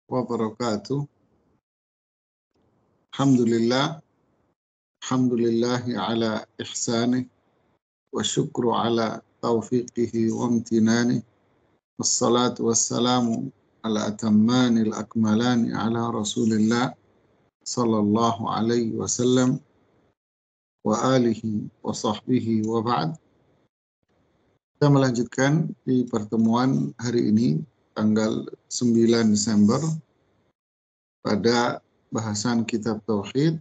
wabarakatuh. Alhamdulillah, alhamdulillahi ala ihsanih, wa syukru ala taufiqihi wa amtinani, wassalatu wassalamu ala atammanil akmalani ala rasulillah sallallahu alaihi wasallam wa alihi wa sahbihi wa ba'd. Kita melanjutkan di pertemuan hari ini tanggal 9 Desember pada bahasan kitab Tauhid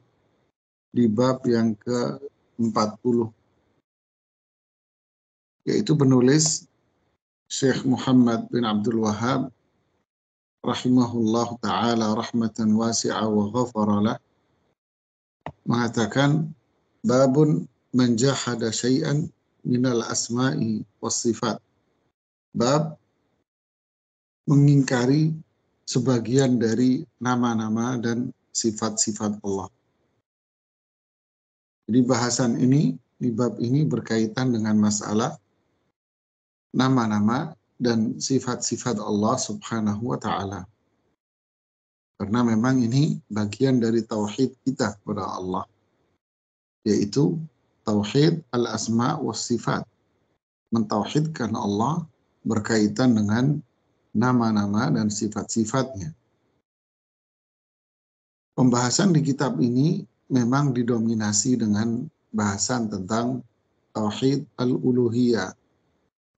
di bab yang ke-40, yaitu penulis Syekh Muhammad bin Abdul Wahhab rahimahullah ta'ala rahmatan wasi'a wa ghafaralah mengatakan babun man jahada syai'an minal asma'i was sifat. Bab mengingkari sebagian dari nama-nama dan sifat-sifat Allah. Jadi bahasan ini di bab ini berkaitan dengan masalah nama-nama dan sifat-sifat Allah subhanahu wa ta'ala. Karena memang ini bagian dari tauhid kita kepada Allah, yaitu tauhid al-asma wa sifat. Mentauhidkan Allah berkaitan dengan nama-nama dan sifat-sifatnya. Pembahasan di kitab ini memang didominasi dengan bahasan tentang tauhid al-uluhiyah,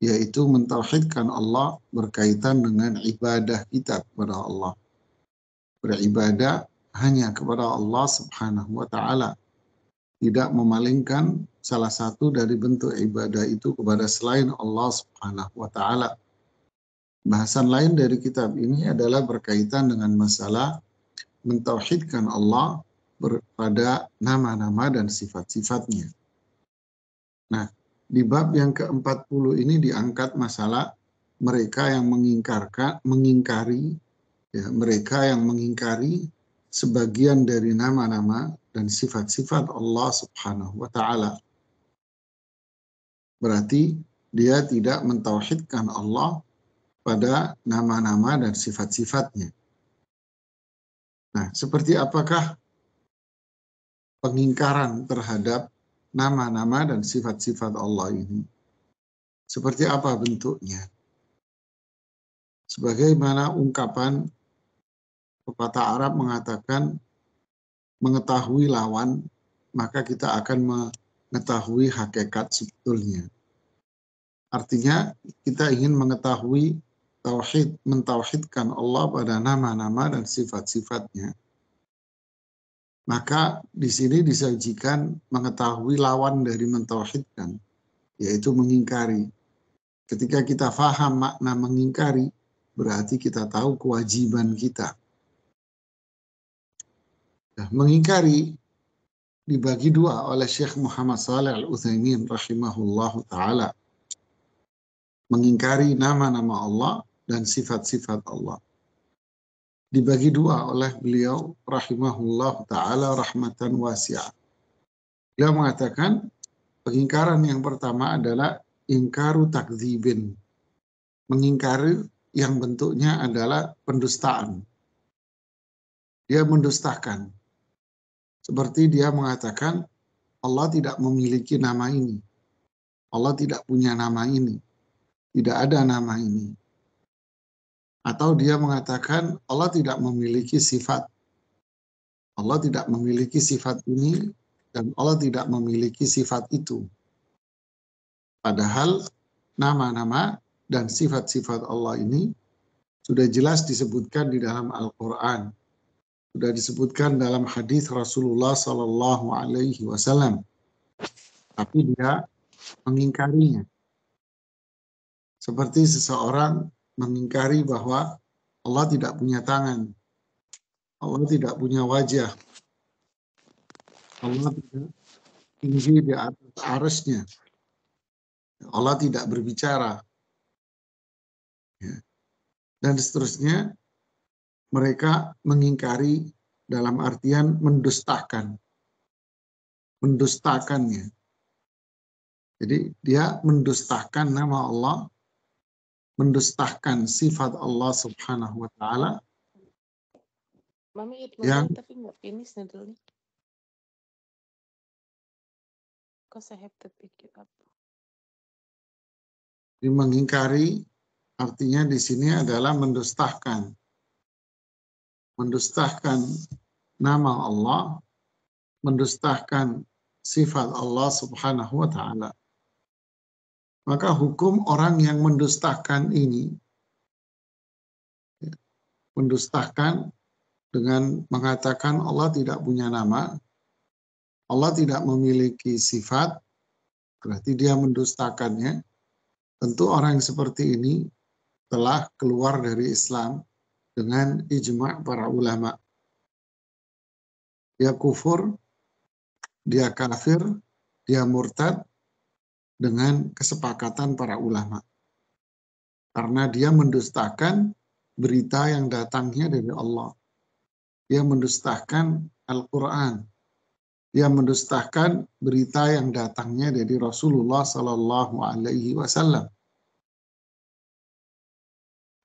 yaitu mentauhidkan Allah berkaitan dengan ibadah kita kepada Allah. Beribadah hanya kepada Allah subhanahu wa ta'ala. Tidak memalingkan salah satu dari bentuk ibadah itu kepada selain Allah subhanahu wa ta'ala. Bahasan lain dari kitab ini adalah berkaitan dengan masalah mentauhidkan Allah pada nama-nama dan sifat-sifatnya. Nah, di bab yang ke-40 ini diangkat masalah mereka yang mereka yang mengingkari sebagian dari nama-nama dan sifat-sifat Allah subhanahu wa ta'ala. Berarti dia tidak mentauhidkan Allah pada nama-nama dan sifat-sifatnya. Nah, seperti apakah pengingkaran terhadap nama-nama dan sifat-sifat Allah ini? Seperti apa bentuknya? Sebagaimana ungkapan pepatah Arab mengatakan, mengetahui lawan, maka kita akan mengetahui hakikat sebetulnya. Artinya, kita ingin mengetahui tauhid, mentauhidkan Allah pada nama-nama dan sifat-sifatnya. Maka di sini disajikan mengetahui lawan dari mentauhidkan, yaitu mengingkari. Ketika kita faham makna mengingkari, berarti kita tahu kewajiban kita. Nah, mengingkari dibagi dua oleh Syekh Muhammad Shalih Al-Utsaimin rahimahullahu ta'ala. Mengingkari nama-nama Allah dan sifat-sifat Allah. Dibagi dua oleh beliau rahimahullahu ta'ala rahmatan wasi'ah. Beliau mengatakan pengingkaran yang pertama adalah ingkaru takdzibin. Mengingkari yang bentuknya adalah pendustaan. Dia mendustakan. Seperti dia mengatakan Allah tidak memiliki nama ini. Allah tidak punya nama ini. Tidak ada nama ini. Atau dia mengatakan Allah tidak memiliki sifat. Allah tidak memiliki sifat ini dan Allah tidak memiliki sifat itu. Padahal nama-nama dan sifat-sifat Allah ini sudah jelas disebutkan di dalam Al-Quran. Sudah disebutkan dalam hadis Rasulullah Sallallahu Alaihi Wasallam, tapi dia mengingkarinya. Seperti seseorang mengingkari bahwa Allah tidak punya tangan, Allah tidak punya wajah, Allah tidak tinggi di atas arsy-Nya, Allah tidak berbicara, dan seterusnya. Mereka mengingkari dalam artian mendustakannya. Jadi dia mendustakan nama Allah, mendustakan sifat Allah subhanahu wa ta'ala, Mami hit yang mulai tapi nggak finish noodle-nya. Cause I have to pick it up. mengingkari artinya di sini adalah mendustakan. Mendustakan nama Allah, mendustakan sifat Allah Subhanahu wa taala. Maka hukum orang yang mendustakan ini, mendustakan dengan mengatakan Allah tidak punya nama, Allah tidak memiliki sifat, berarti dia mendustakannya. Tentu orang yang seperti ini telah keluar dari Islam dengan ijma' para ulama. Dia kufur, dia kafir, dia murtad dengan kesepakatan para ulama. Karena dia mendustakan berita yang datangnya dari Allah. Dia mendustakan Al-Quran. Dia mendustakan berita yang datangnya dari Rasulullah Sallallahu Alaihi Wasallam.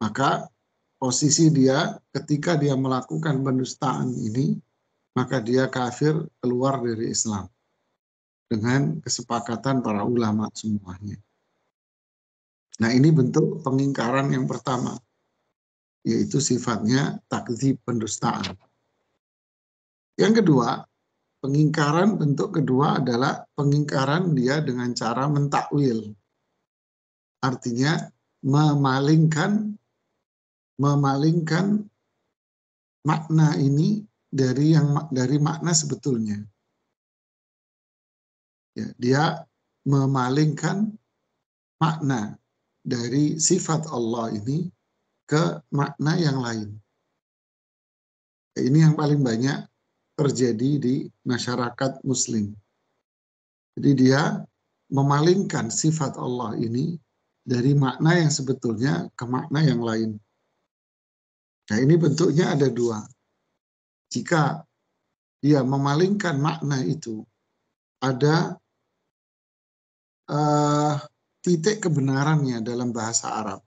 Maka posisi dia ketika dia melakukan pendustaan ini, maka dia kafir, keluar dari Islam dengan kesepakatan para ulama semuanya. Nah, ini bentuk pengingkaran yang pertama, yaitu sifatnya takdzib, pendustaan. Yang kedua, pengingkaran bentuk kedua adalah pengingkaran dia dengan cara mentakwil. Artinya memalingkan makna ini dari makna sebetulnya. Ya, dia memalingkan makna dari sifat Allah ini ke makna yang lain. Ini yang paling banyak terjadi di masyarakat Muslim. Jadi dia memalingkan sifat Allah ini dari makna yang sebetulnya ke makna yang lain. Nah, ini bentuknya ada dua. Jika dia memalingkan makna itu, ada titik kebenarannya dalam bahasa Arab,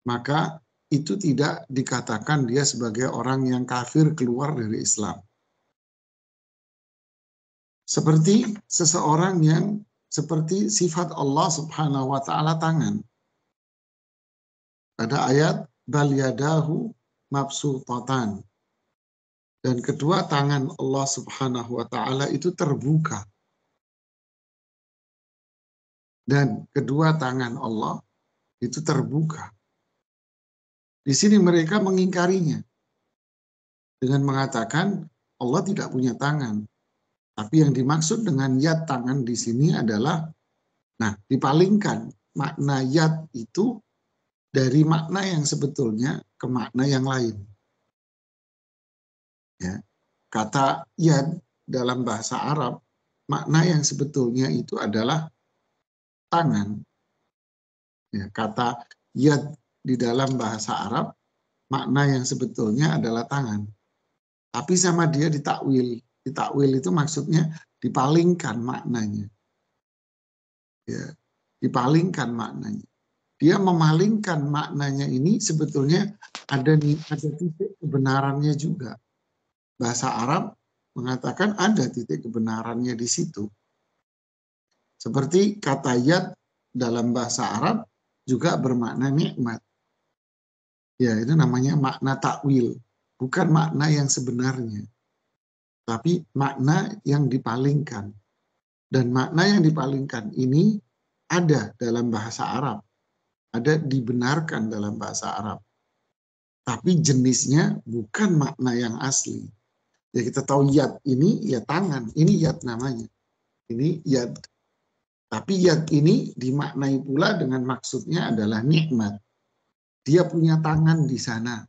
maka itu tidak dikatakan dia sebagai orang yang kafir keluar dari Islam. Seperti seseorang yang seperti sifat Allah Subhanahu wa taala tangan. Pada ayat bal yadahu mabsutatan. Dan kedua tangan Allah Subhanahu wa taala itu terbuka. Dan kedua tangan Allah itu terbuka. Di sini mereka mengingkarinya dengan mengatakan Allah tidak punya tangan. Tapi yang dimaksud dengan yad tangan di sini adalah, nah, dipalingkan makna yad itu dari makna yang sebetulnya ke makna yang lain. Ya. Kata yad dalam bahasa Arab, makna yang sebetulnya itu adalah tangan. Ya, kata yad di dalam bahasa Arab, makna yang sebetulnya adalah tangan. Tapi sama dia ditakwil. Ditakwil itu maksudnya dipalingkan maknanya. Ya, dipalingkan maknanya. Dia memalingkan maknanya ini sebetulnya ada titik kebenarannya juga. Bahasa Arab mengatakan ada titik kebenarannya di situ. Seperti kata yad dalam bahasa Arab juga bermakna nikmat. Ya, itu namanya makna takwil. Bukan makna yang sebenarnya. Tapi makna yang dipalingkan. Dan makna yang dipalingkan ini ada dalam bahasa Arab. Ada dibenarkan dalam bahasa Arab. Tapi jenisnya bukan makna yang asli. Ya, kita tahu yad ini ya tangan. Ini yad namanya. Ini yad. Tapi yad ini dimaknai pula dengan maksudnya adalah nikmat. Dia punya tangan di sana.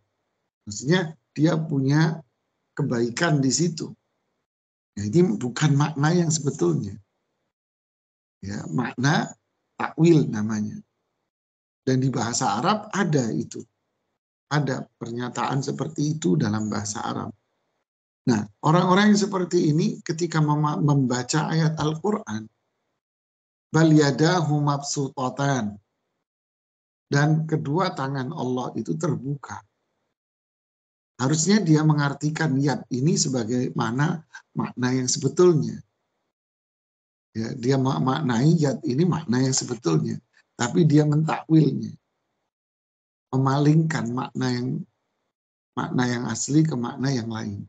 Maksudnya dia punya kebaikan di situ. Ya, ini bukan makna yang sebetulnya. Ya, makna takwil namanya. Dan di bahasa Arab ada itu. Ada pernyataan seperti itu dalam bahasa Arab. Nah, orang-orang yang seperti ini ketika membaca ayat Al-Quran, bal yadahu mabsutatan, dan kedua tangan Allah itu terbuka. Harusnya dia mengartikan yad ini sebagai makna yang sebetulnya. Ya, dia memaknai yad ini makna yang sebetulnya, tapi dia mentakwilnya, memalingkan makna yang asli ke makna yang lain.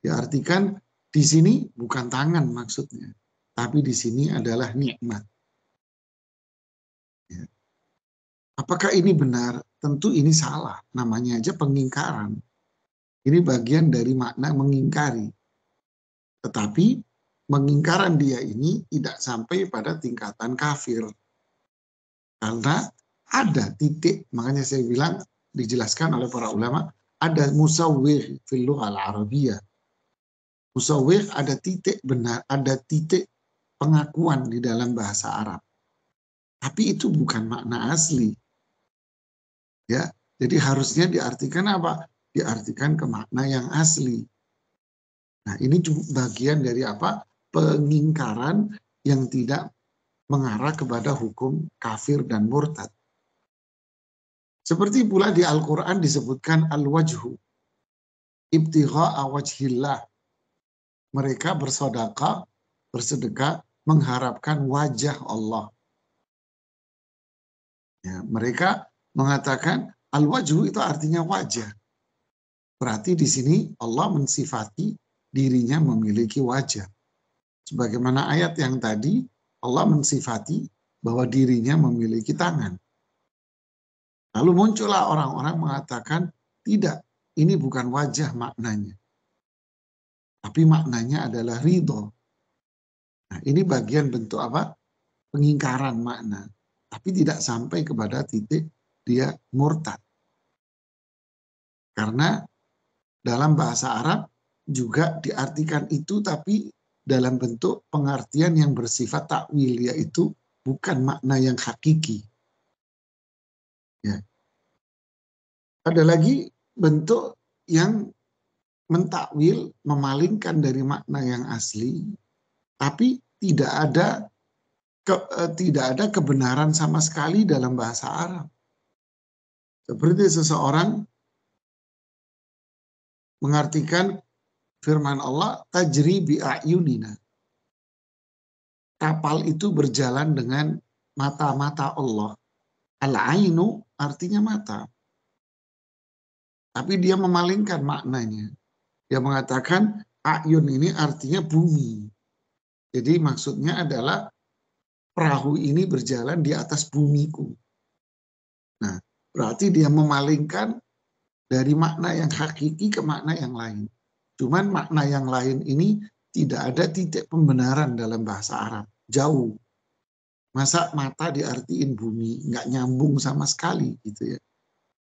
Diartikan di sini bukan tangan maksudnya, tapi di sini adalah nikmat. Ya. Apakah ini benar? Tentu ini salah. Namanya aja pengingkaran. Ini bagian dari makna mengingkari. Tetapi mengingkaran dia ini tidak sampai pada tingkatan kafir. Karena ada titik, makanya saya bilang dijelaskan oleh para ulama, ada musawwir fil lughah al-arabiyyah. Musawwir ada titik benar, ada titik pengakuan di dalam bahasa Arab. Tapi itu bukan makna asli. Ya, jadi harusnya diartikan apa? Diartikan ke makna yang asli. Nah, ini bagian dari apa? Pengingkaran yang tidak mengarah kepada hukum kafir dan murtad. Seperti pula di Al-Quran disebutkan al-wajhu, ibtigha'a wajhillah. Mereka bersedekah mengharapkan wajah Allah. Ya, mereka mengatakan al-wajhu itu artinya wajah. Berarti di sini Allah mensifati dirinya memiliki wajah. Sebagaimana ayat yang tadi, Allah mensifati bahwa dirinya memiliki tangan. Lalu muncullah orang-orang mengatakan, tidak, ini bukan wajah maknanya. Tapi maknanya adalah ridho. Nah, ini bagian bentuk apa? Pengingkaran makna. Tapi tidak sampai kepada titik dia murtad. Karena dalam bahasa Arab juga diartikan itu, tapi dalam bentuk pengertian yang bersifat takwil, yaitu bukan makna yang hakiki. Ya. Ada lagi bentuk yang mentakwil, memalingkan dari makna yang asli, tapi tidak ada kebenaran sama sekali dalam bahasa Arab. Seperti seseorang mengartikan firman Allah, tajri bi'ayunina. Kapal itu berjalan dengan mata-mata Allah. Al-ainu artinya mata. Tapi dia memalingkan maknanya. Dia mengatakan ayun ini artinya bumi. Jadi maksudnya adalah perahu ini berjalan di atas bumiku. Nah, berarti dia memalingkan dari makna yang hakiki ke makna yang lain. Cuman makna yang lain ini tidak ada titik pembenaran dalam bahasa Arab. Jauh. Masa mata diartiin bumi, nggak nyambung sama sekali gitu ya.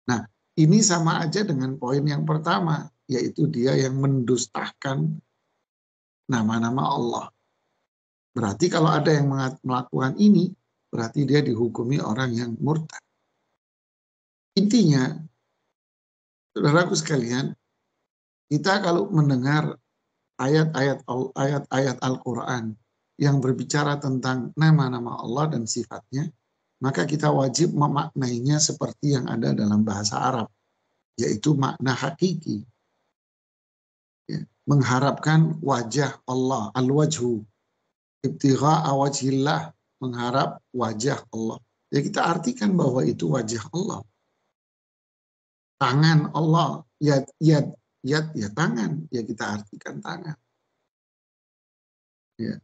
Nah, ini sama aja dengan poin yang pertama, yaitu dia yang mendustakan nama-nama Allah. Berarti kalau ada yang melakukan ini, berarti dia dihukumi orang yang murtad. Intinya, saudaraku sekalian, kita kalau mendengar ayat-ayat Al-Quran yang berbicara tentang nama-nama Allah dan sifatnya, maka kita wajib memaknainya seperti yang ada dalam bahasa Arab, yaitu makna hakiki. Ya, mengharapkan wajah Allah, al-wajhu, ibtigha'a wajhillah, mengharap wajah Allah. Ya kita artikan bahwa itu wajah Allah. Tangan Allah, yad ya tangan, ya kita artikan tangan. Ya.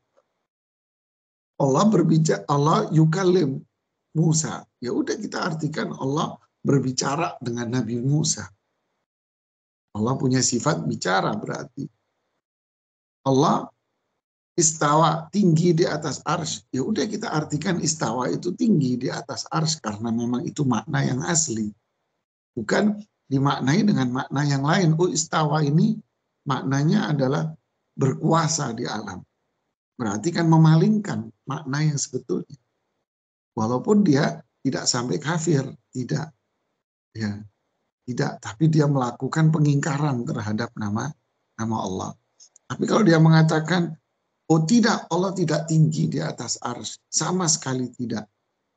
Allah berbicara, Allah yukalim Musa. Ya udah kita artikan Allah berbicara dengan Nabi Musa. Allah punya sifat bicara berarti. Allah istawa tinggi di atas arsy. Ya udah kita artikan istawa itu tinggi di atas arsy karena memang itu makna yang asli. Bukan dimaknai dengan makna yang lain. Oh, istawa ini maknanya adalah berkuasa di alam. Berarti kan memalingkan makna yang sebetulnya. Walaupun dia tidak sampai kafir, tidak. Ya, tidak, tapi dia melakukan pengingkaran terhadap nama Allah. Tapi kalau dia mengatakan, oh tidak, Allah tidak tinggi di atas arsy, sama sekali tidak.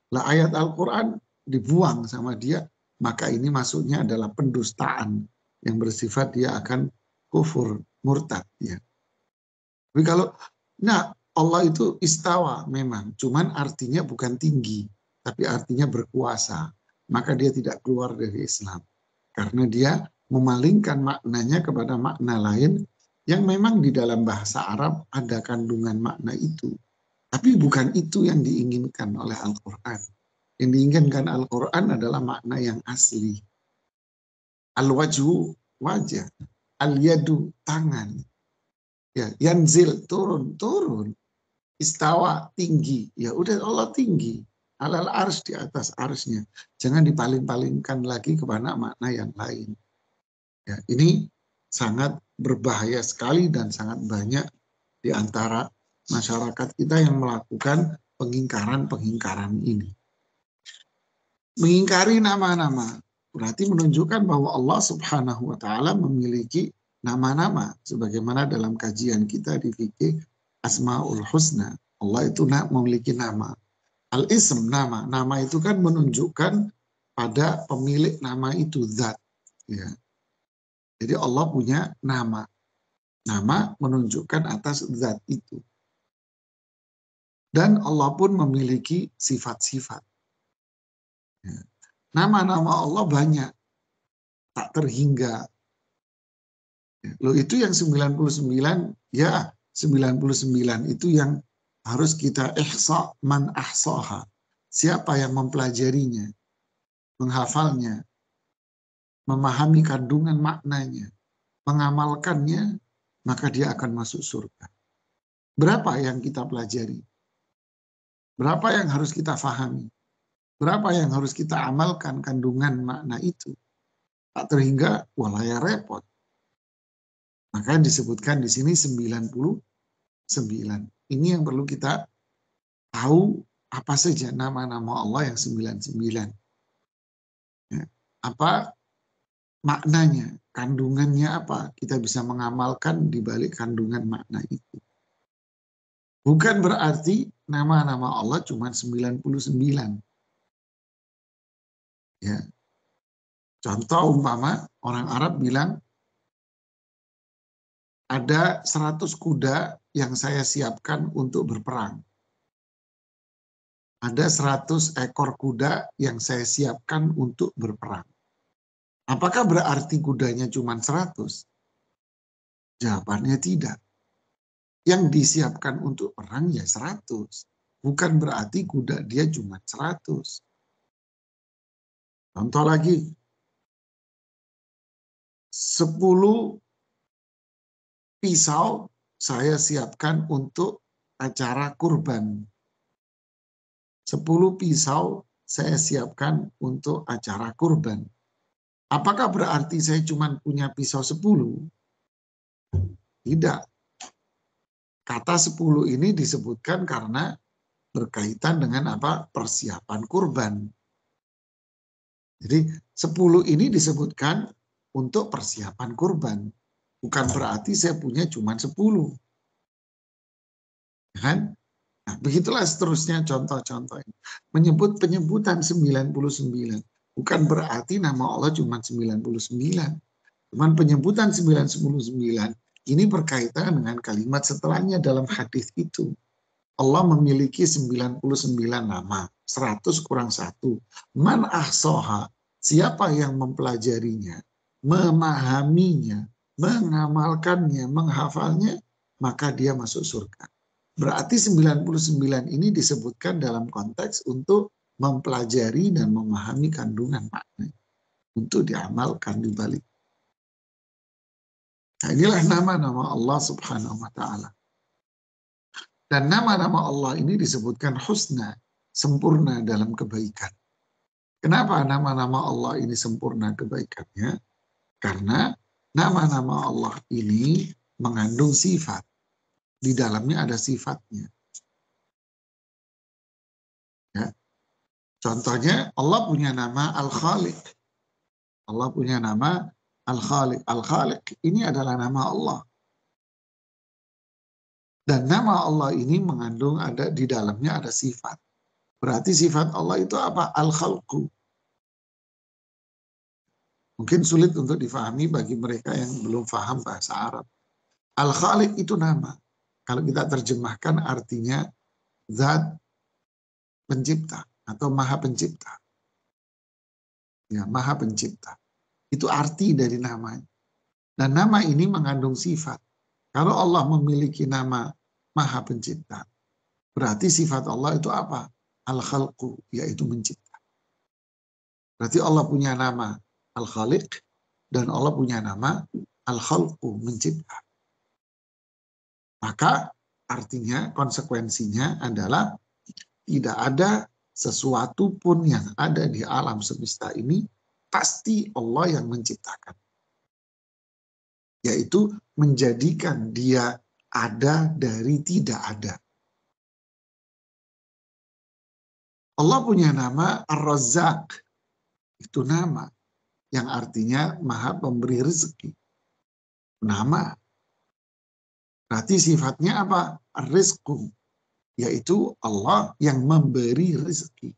Lah ayat Al-Quran dibuang sama dia, maka ini maksudnya adalah pendustaan. yang bersifat dia akan kufur, murtad. Ya. Tapi kalau, nah Allah itu istawa memang, cuman artinya bukan tinggi, tapi artinya berkuasa. Maka dia tidak keluar dari Islam. Karena dia memalingkan maknanya kepada makna lain yang memang di dalam bahasa Arab ada kandungan makna itu. Tapi bukan itu yang diinginkan oleh Al-Quran. Yang diinginkan Al-Quran adalah makna yang asli. Al-wajhu, wajah. Al-yadu, tangan. Ya, yanzil, turun, turun. Istawa, tinggi. Ya udah Allah tinggi. Alal ars, di atas arsnya. Jangan dipaling-palingkan lagi kepada makna yang lain. Ya, ini sangat berbahaya sekali dan sangat banyak di antara masyarakat kita yang melakukan pengingkaran-pengingkaran ini. Mengingkari nama-nama berarti menunjukkan bahwa Allah Subhanahu wa taala memiliki nama-nama sebagaimana dalam kajian kita di fikih Asmaul Husna. Allah itu memiliki nama. Al-ism, nama. Nama itu kan menunjukkan pada pemilik nama itu, zat. Ya. Jadi Allah punya nama. Nama menunjukkan atas zat itu. Dan Allah pun memiliki sifat-sifat. Ya. Nama-nama Allah banyak. Tak terhingga. Loh itu yang 99, ya 99 itu yang harus kita ihsa man ahsaha. Siapa yang mempelajarinya, menghafalnya, memahami kandungan maknanya, mengamalkannya, maka dia akan masuk surga. Berapa yang kita pelajari? Berapa yang harus kita fahami? Berapa yang harus kita amalkan kandungan makna itu? Tak terhingga, walaya repot. Maka disebutkan di sini 99. Ini yang perlu kita tahu apa saja nama-nama Allah yang 99. Ya. Apa maknanya, kandungannya apa? Kita bisa mengamalkan di balik kandungan makna itu. Bukan berarti nama-nama Allah cuma 99. Ya. Contoh umpama orang Arab bilang ada 100 kuda yang saya siapkan untuk berperang. Ada 100 ekor kuda yang saya siapkan untuk berperang. Apakah berarti kudanya cuma 100? Jawabannya tidak. Yang disiapkan untuk perang ya 100. Bukan berarti kuda dia cuma 100. Contoh lagi. 10 pisau saya siapkan untuk acara kurban. 10 pisau saya siapkan untuk acara kurban. Apakah berarti saya cuma punya pisau 10? Tidak. Kata 10 ini disebutkan karena berkaitan dengan apa? Persiapan kurban. Jadi 10 ini disebutkan untuk persiapan kurban. Bukan berarti saya punya cuma 10. Kan? Nah, begitulah seterusnya contoh-contoh ini. Menyebut penyebutan 99. Bukan berarti nama Allah cuma 99. Cuman penyebutan 99 ini berkaitan dengan kalimat setelahnya dalam hadis itu. Allah memiliki 99 nama. 100 kurang 1. Man ahsoha. Siapa yang mempelajarinya, memahaminya, mengamalkannya, menghafalnya, maka dia masuk surga. Berarti 99 ini disebutkan dalam konteks untuk mempelajari dan memahami kandungan makna. Untuk diamalkan di balik. Nah, inilah nama-nama Allah Subhanahu wa ta'ala. Dan nama-nama Allah ini disebutkan husna, sempurna dalam kebaikan. Kenapa nama-nama Allah ini sempurna kebaikannya? Karena nama-nama Allah ini mengandung sifat. Di dalamnya ada sifatnya. Ya. Contohnya Allah punya nama Al-Khaliq. Allah punya nama Al-Khaliq. Al-Khaliq ini adalah nama Allah. Dan nama Allah ini mengandung ada di dalamnya ada sifat. Berarti sifat Allah itu apa? Al-Khalqu. Mungkin sulit untuk difahami bagi mereka yang belum paham bahasa Arab. Al-Khaliq itu nama. Kalau kita terjemahkan artinya zat pencipta atau maha pencipta. Ya, maha pencipta. Itu arti dari namanya. Dan nama ini mengandung sifat. Kalau Allah memiliki nama maha pencipta, berarti sifat Allah itu apa? Al-Khalqu, yaitu mencipta. Berarti Allah punya nama Al-Khaliq dan Allah punya nama Al-Khalqu, mencipta. Maka artinya, konsekuensinya adalah tidak ada sesuatu pun yang ada di alam semesta ini pasti Allah yang menciptakan. Yaitu menjadikan dia ada dari tidak ada. Allah punya nama Ar-Razzaq. Itu nama yang artinya maha pemberi rezeki. Nama. Berarti sifatnya apa? Ar-Rizqu. Yaitu Allah yang memberi rezeki.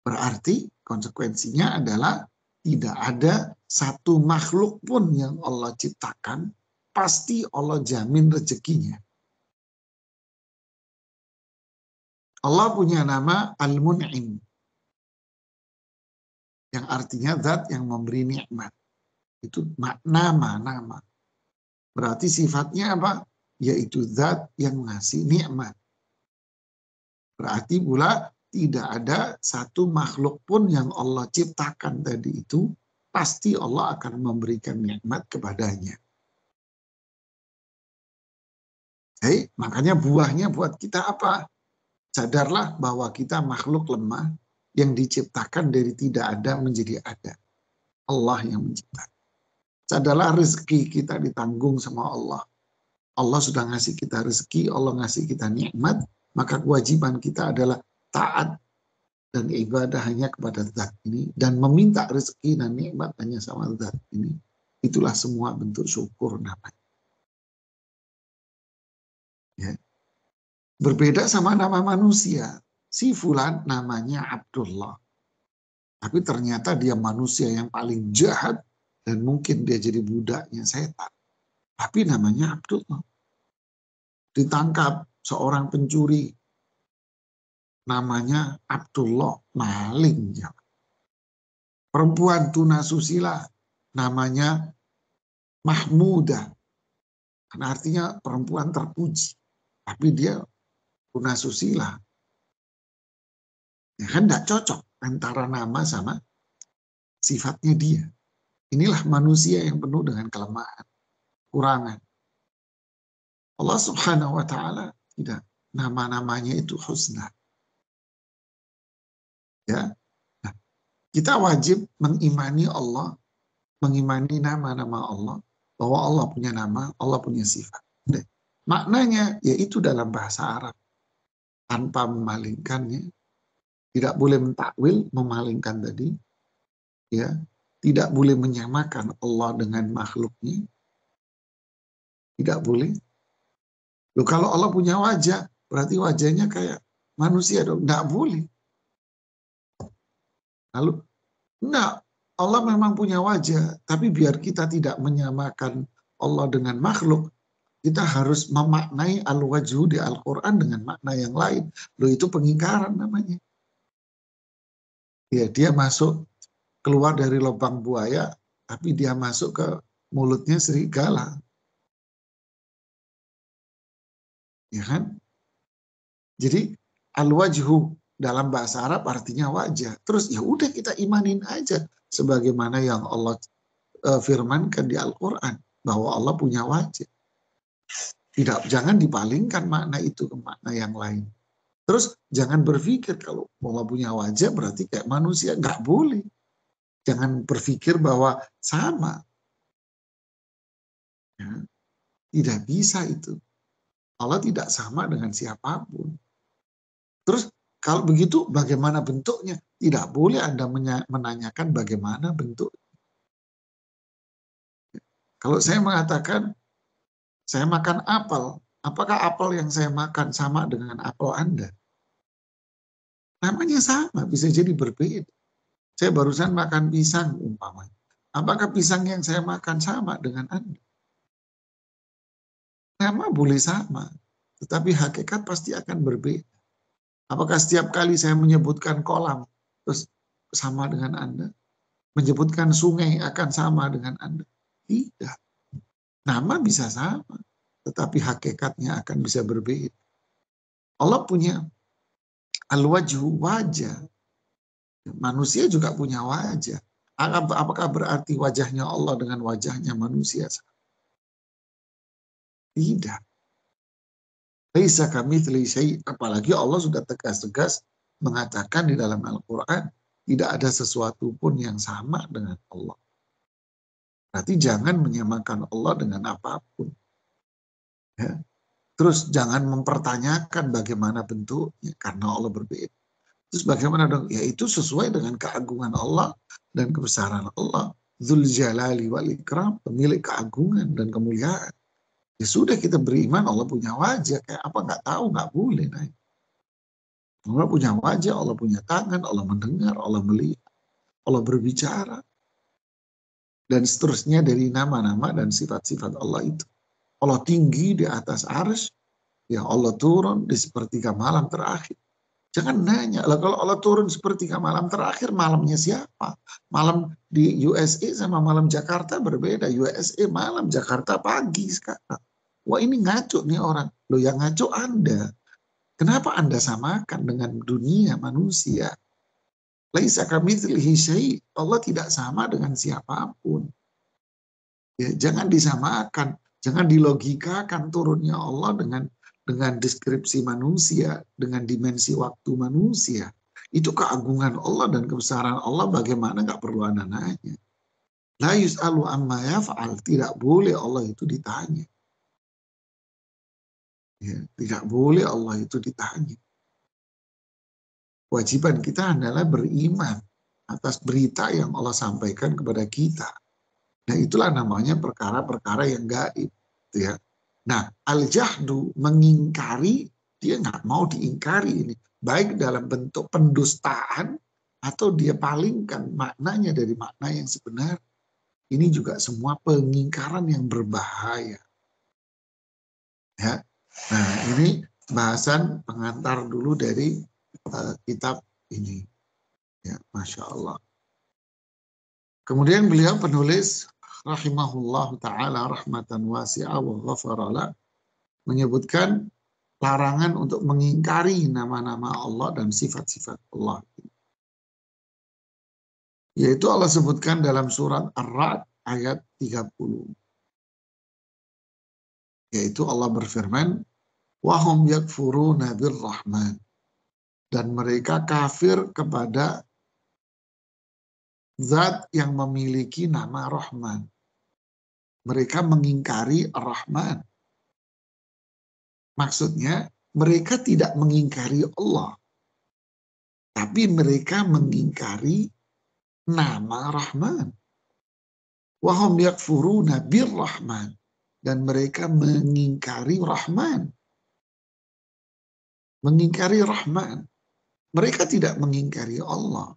Berarti konsekuensinya adalah tidak ada satu makhluk pun yang Allah ciptakan, pasti Allah jamin rezekinya. Allah punya nama Al-Mun'im, yang artinya zat yang memberi nikmat. Itu nama. Berarti sifatnya apa? Yaitu zat yang ngasih nikmat. Berarti pula tidak ada satu makhluk pun yang Allah ciptakan tadi itu, pasti Allah akan memberikan nikmat kepadanya. Makanya buahnya buat kita apa? Sadarlah bahwa kita makhluk lemah yang diciptakan dari tidak ada menjadi ada. Allah yang menciptakan. Sadarlah rezeki kita ditanggung sama Allah. Allah sudah ngasih kita rezeki, Allah ngasih kita nikmat, maka kewajiban kita adalah taat dan ibadah hanya kepada zat ini dan meminta rezeki dan nikmat hanya sama zat ini. Itulah semua bentuk syukur namanya. Ya. Berbeda sama nama manusia. Si fulan namanya Abdullah. Tapi ternyata dia manusia yang paling jahat dan mungkin dia jadi budaknya setan. Tapi namanya Abdullah. Ditangkap seorang pencuri. Namanya Abdullah, maling. Perempuan tunasusila namanya Mahmudah. Karena artinya perempuan terpuji. Tapi dia tunasusila. Ya kan tidak cocok antara nama sama sifatnya dia. Inilah manusia yang penuh dengan kelemahan, kurangan. Allah Subhanahu wa Ta'ala tidak, nama-namanya itu husna. Ya, nah, kita wajib mengimani Allah, mengimani nama-nama Allah, bahwa Allah punya nama, Allah punya sifat. Maknanya yaitu dalam bahasa Arab, tanpa memalingkannya. Tidak boleh mentakwil, memalingkan tadi. Ya, tidak boleh menyamakan Allah dengan makhluknya. Tidak boleh. Loh, kalau Allah punya wajah, berarti wajahnya kayak manusia dong. Tidak boleh. Lalu, enggak. Allah memang punya wajah, tapi biar kita tidak menyamakan Allah dengan makhluk, kita harus memaknai al-wajhu di Al-Quran dengan makna yang lain. Loh, itu pengingkaran namanya. Ya, dia masuk keluar dari lubang buaya, tapi dia masuk ke mulutnya serigala. Ya kan? Jadi al-wajhu dalam bahasa Arab artinya wajah. Terus ya udah kita imanin aja sebagaimana yang Allah firmankan di Al-Qur'an bahwa Allah punya wajah. Jangan dipalingkan makna itu ke makna yang lain. Terus jangan berpikir kalau Allah punya wajah berarti kayak manusia. Nggak boleh. Jangan berpikir bahwa sama. Ya, tidak bisa itu. Allah tidak sama dengan siapapun. Terus kalau begitu bagaimana bentuknya? Tidak boleh Anda menanyakan bagaimana bentuk. Kalau saya mengatakan saya makan apel, apakah apel yang saya makan sama dengan apel Anda? Namanya sama, bisa jadi berbeda. Saya barusan makan pisang umpamanya. Apakah pisang yang saya makan sama dengan Anda? Nama boleh sama, tetapi hakikat pasti akan berbeda. Apakah setiap kali saya menyebutkan kolam, terus sama dengan Anda? Menyebutkan sungai akan sama dengan Anda? Tidak. Nama bisa sama, tetapi hakikatnya akan bisa berbeda. Allah punya al-wajhu, wajah. Manusia juga punya wajah. Apakah berarti wajahnya Allah dengan wajahnya manusia? Tidak. Laisa kamitslihi syai'. Apalagi Allah sudah tegas-tegas mengatakan di dalam Al-Quran, tidak ada sesuatu pun yang sama dengan Allah. Berarti jangan menyamakan Allah dengan apapun. Ya. Terus jangan mempertanyakan bagaimana bentuknya, karena Allah berbeda. Terus bagaimana dong? Ya itu sesuai dengan keagungan Allah dan kebesaran Allah. Dzul Jalali wal Ikram, pemilik keagungan dan kemuliaan. Ya sudah, kita beriman Allah punya wajah. Kayak apa nggak tahu, nggak boleh. Nah, Allah punya wajah, Allah punya tangan, Allah mendengar, Allah melihat, Allah berbicara. Dan seterusnya dari nama-nama dan sifat-sifat Allah itu. Allah tinggi di atas arsy, ya Allah turun di sepertiga malam terakhir. Jangan nanya, lah kalau Allah turun sepertiga malam terakhir, malamnya siapa? Malam di USA sama malam Jakarta berbeda. USA malam, Jakarta pagi sekarang. Wah ini ngaco nih orang. Loh yang ngaco Anda. Kenapa Anda samakan dengan dunia manusia? Laisa kamitslihi syai'. Allah tidak sama dengan siapapun. Ya, jangan disamakan, jangan dilogikakan turunnya Allah dengan deskripsi manusia, dengan dimensi waktu manusia. Itu keagungan Allah dan kebesaran Allah, bagaimana nggak perlu Anda nanya. La yus'alu amma yaf'al, tidak boleh Allah itu ditanya. Ya, tidak boleh Allah itu ditanya. Kewajiban kita adalah beriman atas berita yang Allah sampaikan kepada kita. Nah itulah namanya perkara-perkara yang gaib. Gitu ya. Nah al-jahdu, mengingkari, dia nggak mau diingkari ini. Baik dalam bentuk pendustaan atau dia palingkan maknanya dari makna yang sebenarnya. Ini juga semua pengingkaran yang berbahaya. Ya. Nah ini bahasan pengantar dulu dari kitab ini. Ya, Masya Allah. Kemudian beliau penulis rahimahullah ta'ala rahmatan wasi'ah wa ghafarala menyebutkan larangan untuk mengingkari nama-nama Allah dan sifat-sifat Allah. Yaitu Allah sebutkan dalam surat Ar-Ra'd ayat 30. Yaitu Allah berfirman, wahum yakfuruna birrahman. Dan mereka kafir kepada zat yang memiliki nama Rahman. Mereka mengingkari Ar-Rahman. Maksudnya mereka tidak mengingkari Allah. Tapi mereka mengingkari nama Rahman. Wahum yakfuruna birrahman. Dan mereka mengingkari Rahman. Mengingkari Rahman. Mereka tidak mengingkari Allah.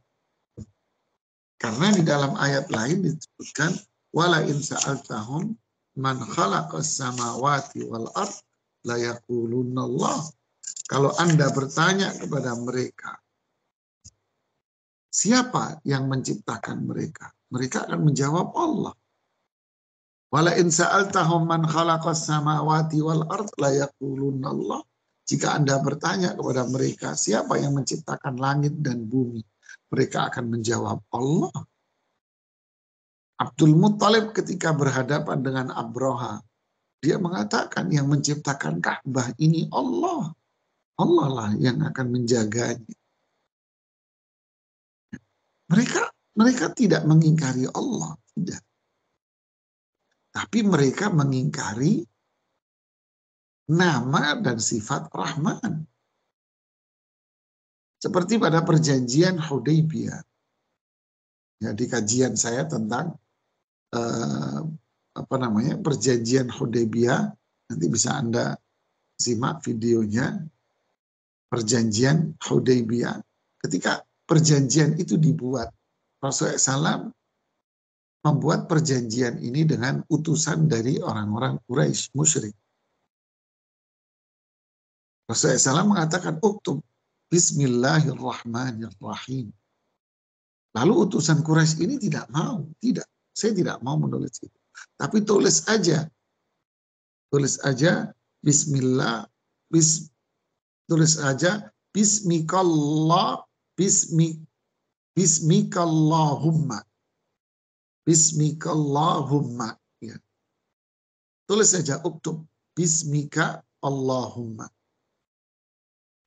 Karena di dalam ayat lain disebutkan wala in sa'altahum man khalaqas samawati wal ard la yaqulunna Allah. Kalau Anda bertanya kepada mereka, siapa yang menciptakan mereka? Mereka akan menjawab Allah. Wala in sa'altahum man khalaqas samawati wal ard la yaqulunna Allah. Jika Anda bertanya kepada mereka, siapa yang menciptakan langit dan bumi? Mereka akan menjawab Allah. Abdul Muttalib ketika berhadapan dengan Abraha, dia mengatakan yang menciptakan Ka'bah ini Allah. Allah lah yang akan menjaganya. Mereka tidak mengingkari Allah, tidak. Tapi mereka mengingkari nama dan sifat Rahman. Seperti pada perjanjian Hudaybiyah. Ya, di kajian saya tentang perjanjian Hudaybiyah, nanti bisa Anda simak videonya. Perjanjian Hudaybiyah. Ketika perjanjian itu dibuat, Rasulullah SAW membuat perjanjian ini dengan utusan dari orang-orang Quraisy musyrik. Rasulullah SAW mengatakan, "Uktub Bismillahirrahmanirrahim." Lalu utusan Quraisy ini tidak mau, tidak, saya tidak mau menulis itu. Tapi tulis aja Bismillah, tulis aja Bismikallah, Bismikallahumma, Bismikallahumma. Ya. Tulis saja uktub Bismika Allahumma.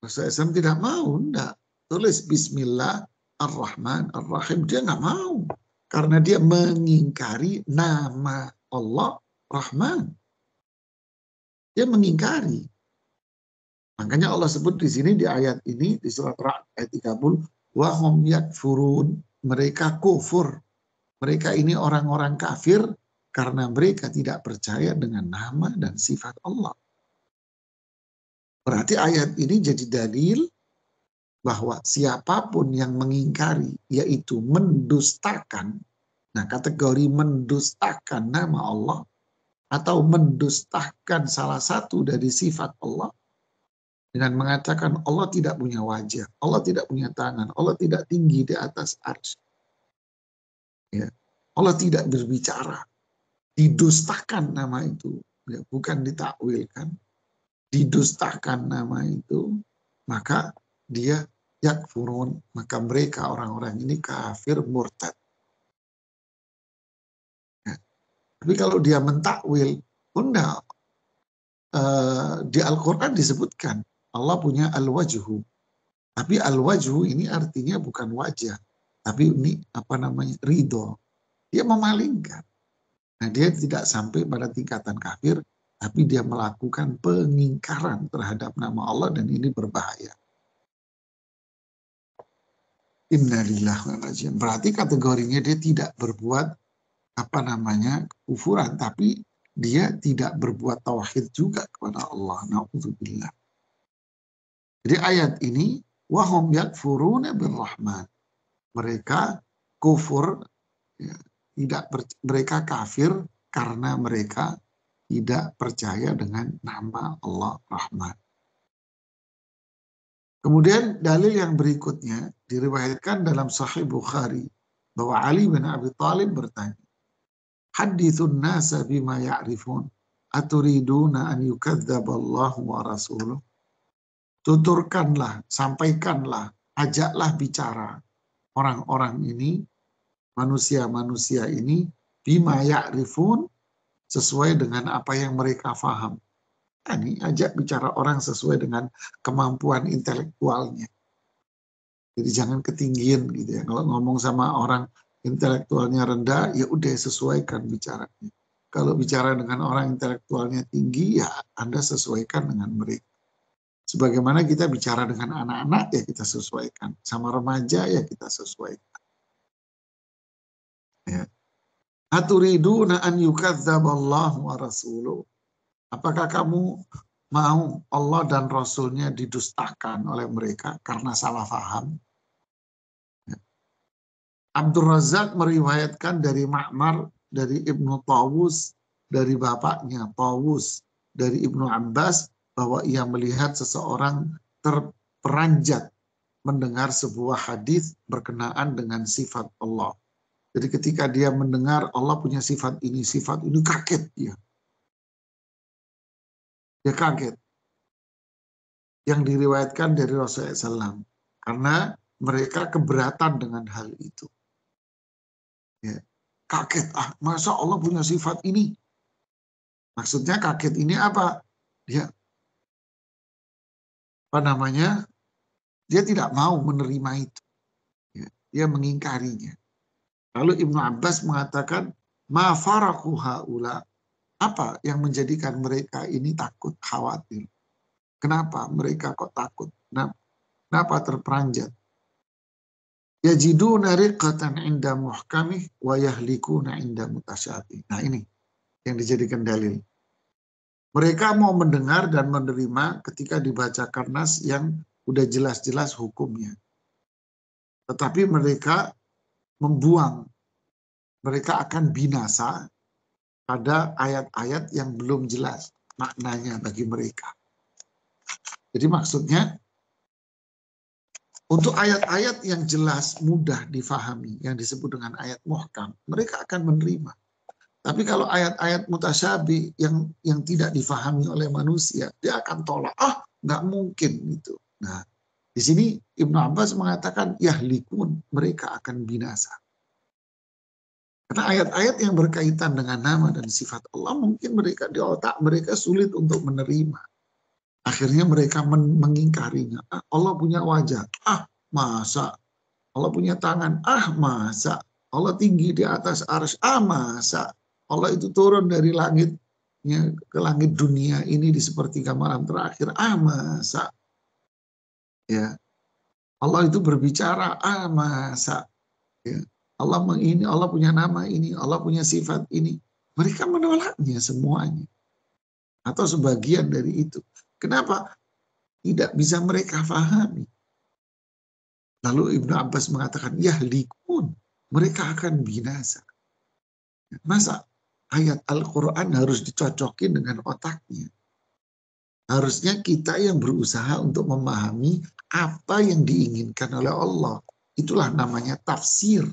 Rasulullah SAW tidak mau, enggak. Tulis Bismillah Ar-Rahman Ar-Rahim. Dia nggak mau. Karena dia mengingkari nama Allah Rahman. Dia mengingkari. Makanya Allah sebut di sini di ayat ini, di surat Ra'd ayat 30, wahum yakfurun, mereka kufur. Mereka ini orang-orang kafir karena mereka tidak percaya dengan nama dan sifat Allah. Berarti ayat ini jadi dalil bahwa siapapun yang mengingkari, yaitu mendustakan, nah kategori mendustakan nama Allah, atau mendustakan salah satu dari sifat Allah, dengan mengatakan Allah tidak punya wajah, Allah tidak punya tangan, Allah tidak tinggi di atas arsy, ya. Allah tidak berbicara, didustakan nama itu, ya, bukan ditakwilkan, didustakan nama itu, maka dia yakfurun, maka mereka orang-orang ini kafir murtad. Ya. Tapi kalau dia mentakwil, enggak. Di Al-Quran disebutkan Allah punya al-wajhu. Tapi al-wajhu ini artinya bukan wajah, tapi ini apa namanya, ridho. Dia memalingkan. Nah, dia tidak sampai pada tingkatan kafir, tapi dia melakukan pengingkaran terhadap nama Allah, dan ini berbahaya. Innalillahi wa inna ilaihi raji'un. Berarti kategorinya dia tidak berbuat apa namanya kekufuran, tapi dia tidak berbuat tauhid juga kepada Allah. Na'udzubillah. Jadi ayat ini wahum yakfuruna birrahman. Mereka kufur, ya, mereka kafir karena mereka tidak percaya dengan nama Allah Rahman. Kemudian dalil yang berikutnya diriwayatkan dalam Sahih Bukhari bahwa Ali bin Abi Thalib bertanya, "Hadithun nasa bima ya'rifun, aturiduna an yukadzdzaballahu wa rasuluh?" Tuturkanlah, sampaikanlah, ajaklah bicara orang-orang ini, manusia-manusia ini, bima ya'rifun, sesuai dengan apa yang mereka faham. Ini ajak bicara orang sesuai dengan kemampuan intelektualnya. Jadi jangan ketinggian gitu ya. Kalau ngomong sama orang intelektualnya rendah, ya udah sesuaikan bicaranya. Kalau bicara dengan orang intelektualnya tinggi, ya Anda sesuaikan dengan mereka. Sebagaimana kita bicara dengan anak-anak, ya kita sesuaikan. Sama remaja, ya kita sesuaikan. Ya. Aturiduna an yukadzdzaballahu wa rasuluh. Apakah kamu mau Allah dan Rasulnya didustakan oleh mereka karena salah faham? Ya. Abdul Razak meriwayatkan dari Ma'mar, dari Ibnu Tawus, dari bapaknya Tawus, dari Ibnu Abbas, bahwa ia melihat seseorang terperanjat mendengar sebuah hadis berkenaan dengan sifat Allah. Jadi ketika dia mendengar Allah punya sifat ini, kaget dia. Dia kaget. Yang diriwayatkan dari Rasulullah SAW. Karena mereka keberatan dengan hal itu. Ya. Kaget, masa Allah punya sifat ini? Maksudnya kaget ini apa? Dia tidak mau menerima itu. Ya. Dia mengingkarinya. Lalu Ibnu Abbas mengatakan, ma faraku haula. Apa yang menjadikan mereka ini takut, khawatir? Kenapa mereka kok takut? Kenapa terperanjat? Yajiduna riqatan inda muhkamih wa yahlikuna inda mutasyabih. Nah ini yang dijadikan dalil. Mereka mau mendengar dan menerima ketika dibacakan nas yang udah jelas-jelas hukumnya. Tetapi mereka membuang mereka akan binasa pada ayat-ayat yang belum jelas maknanya bagi mereka. Jadi maksudnya untuk ayat-ayat yang jelas, mudah difahami, yang disebut dengan ayat muhkam, mereka akan menerima. Tapi kalau ayat-ayat mutasyabih yang tidak difahami oleh manusia, dia akan tolak. Nggak mungkin gitu. Nah, di sini Ibnu Abbas mengatakan yahlikun, mereka akan binasa. Karena ayat-ayat yang berkaitan dengan nama dan sifat Allah mungkin mereka di otak mereka sulit untuk menerima. Akhirnya mereka mengingkarinya. Allah punya wajah. Masa. Allah punya tangan. Masa. Allah tinggi di atas arsy. Masa. Allah itu turun dari langitnya ke langit dunia ini di sepertiga malam terakhir. Masa. Ya. Allah itu berbicara. Masa. Ya. Allah punya nama ini. Allah punya sifat ini. Mereka menolaknya semuanya. Atau sebagian dari itu. Kenapa? Tidak bisa mereka pahami. Lalu Ibnu Abbas mengatakan, yahlikun, mereka akan binasa. Masa ayat Al-Quran harus dicocokin dengan otaknya? Harusnya kita yang berusaha untuk memahami apa yang diinginkan oleh Allah. Itulah namanya tafsir.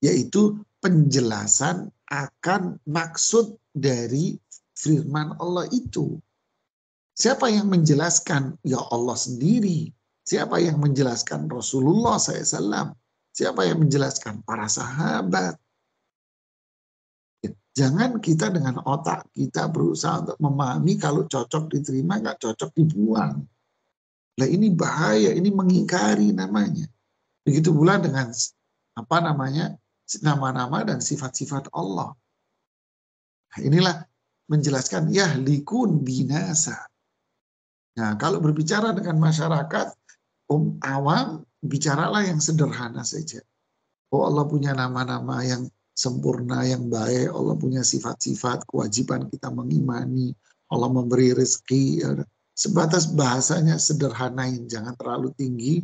Yaitu penjelasan akan maksud dari firman Allah itu. Siapa yang menjelaskan? Ya Allah sendiri. Siapa yang menjelaskan? Rasulullah SAW. Siapa yang menjelaskan? Para sahabat. Jangan kita dengan otak kita berusaha untuk memahami, kalau cocok diterima, nggak cocok dibuang. Nah ini bahaya, ini mengingkari namanya. Begitu pula dengan nama-nama dan sifat-sifat Allah. Nah, inilah menjelaskan yahlikun binasa. Nah, kalau berbicara dengan masyarakat awam, bicaralah yang sederhana saja. Allah punya nama-nama yang sempurna, yang baik. Allah punya sifat-sifat, kewajiban kita mengimani. Allah memberi rezeki. Sebatas bahasanya sederhanain, jangan terlalu tinggi.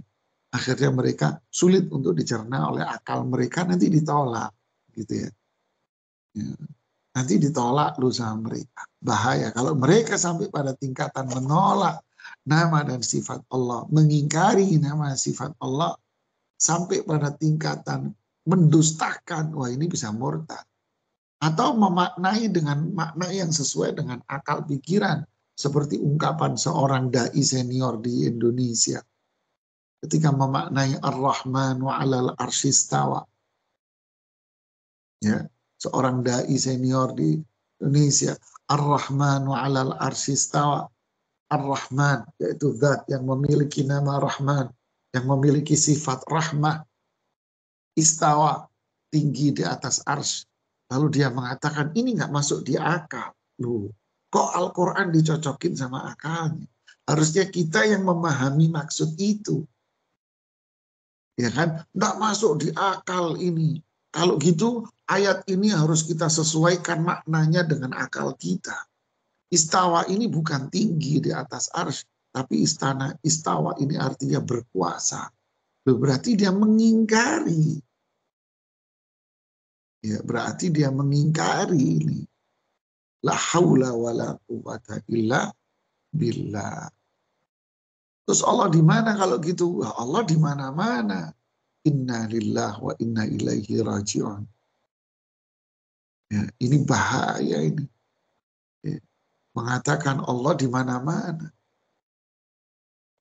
Akhirnya mereka sulit untuk dicerna oleh akal mereka, nanti ditolak. Gitu ya. Nanti ditolak lu sama mereka. Bahaya. Kalau mereka sampai pada tingkatan menolak nama dan sifat Allah, mengingkari nama sifat Allah, sampai pada tingkatan mendustakan, wah ini bisa murtad. Atau memaknai dengan makna yang sesuai dengan akal pikiran. Seperti ungkapan seorang dai senior di Indonesia. Ketika memaknai Ar-Rahman wa 'alal arsy istawa. Ya. Seorang dai senior di Indonesia, Ar-Rahman wa 'alal arsy istawa. Ar-Rahman, yaitu zat yang memiliki nama Rahman, yang memiliki sifat rahmah, istawa, tinggi di atas arsy. Lalu dia mengatakan, ini nggak masuk di akal. Loh, kok Al-Quran dicocokin sama akalnya? Harusnya kita yang memahami maksud itu. Ya kan? Nggak masuk di akal ini. Kalau gitu, ayat ini harus kita sesuaikan maknanya dengan akal kita. Istawa ini bukan tinggi di atas arsy, tapi istawa ini artinya berkuasa. Berarti dia mengingkari. Ya, berarti dia mengingkari ini. La haula wa la quwata illa billah. Terus Allah di mana kalau gitu? Allah di mana-mana. Inna lillahi wa inna ilaihi raji'un. Ya, ini bahaya ini. Ya, mengatakan Allah di mana-mana.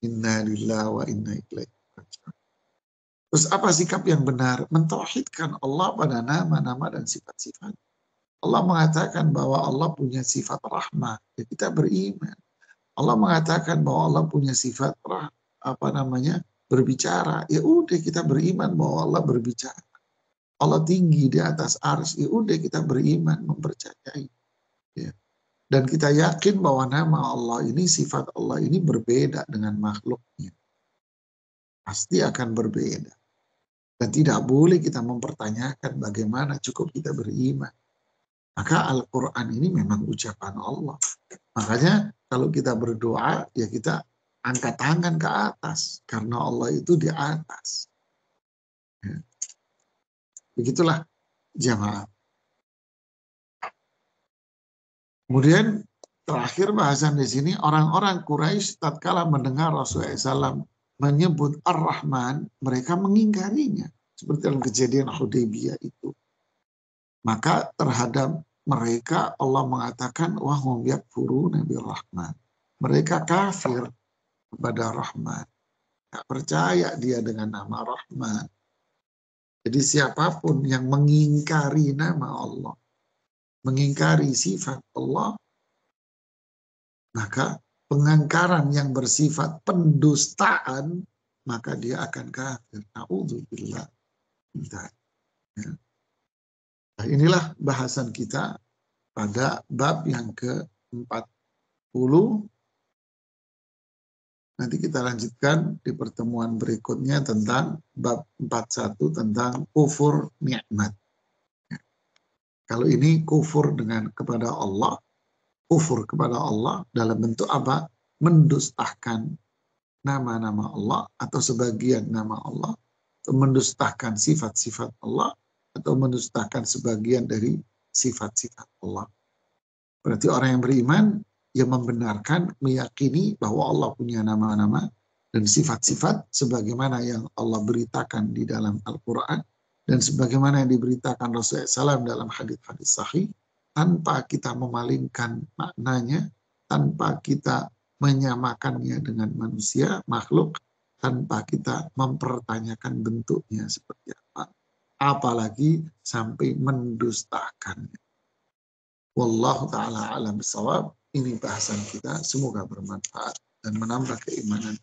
Inna lillahi wa inna ilaihi raji'un. Terus apa sikap yang benar? Mentauhidkan Allah pada nama-nama dan sifat-sifat. Allah mengatakan bahwa Allah punya sifat rahmah. Ya, kita beriman. Allah mengatakan bahwa Allah punya sifat berbicara. Ya udah kita beriman bahwa Allah berbicara. Allah tinggi di atas arsy. Ya udah kita beriman, mempercayai. Ya. Dan kita yakin bahwa nama Allah ini, sifat Allah ini berbeda dengan makhluknya. Pasti akan berbeda. Dan tidak boleh kita mempertanyakan bagaimana cukup kita beriman. Maka Al-Quran ini memang ucapan Allah. Makanya kalau kita berdoa, ya kita angkat tangan ke atas. Karena Allah itu di atas. Ya. Begitulah jamaah. Kemudian terakhir bahasan di sini, orang-orang Quraisy tatkala mendengar Rasulullah SAW menyebut Ar-Rahman, mereka mengingkarinya. Seperti dalam kejadian Hudaybiyah itu. Maka terhadap mereka Allah mengatakan, wahum yakfuruna bir-Rahman. Mereka kafir kepada Rahman. Tidak percaya dia dengan nama Rahman. Jadi siapapun yang mengingkari nama Allah, mengingkari sifat Allah, maka pengingkaran yang bersifat pendustaan, maka dia akan kafir. Na'udzubillah. Ya. Nah, inilah bahasan kita pada bab yang ke-40. Nanti kita lanjutkan di pertemuan berikutnya tentang bab 41 tentang kufur nikmat. Ya. Kalau ini kufur kepada Allah, kufur kepada Allah dalam bentuk apa? Mendustakan nama-nama Allah atau sebagian nama Allah, atau mendustakan sifat-sifat Allah, atau mendustakan sebagian dari sifat-sifat Allah. Berarti orang yang beriman, yang membenarkan, meyakini bahwa Allah punya nama-nama dan sifat-sifat sebagaimana yang Allah beritakan di dalam Al-Quran dan sebagaimana yang diberitakan Rasulullah SAW dalam hadis-hadis sahih, tanpa kita memalingkan maknanya, tanpa kita menyamakannya dengan manusia, makhluk, tanpa kita mempertanyakan bentuknya seperti apa. Apalagi sampai mendustakannya. Wallahu ta'ala alam bisawab. Ini bahasan kita. Semoga bermanfaat dan menambah keimanan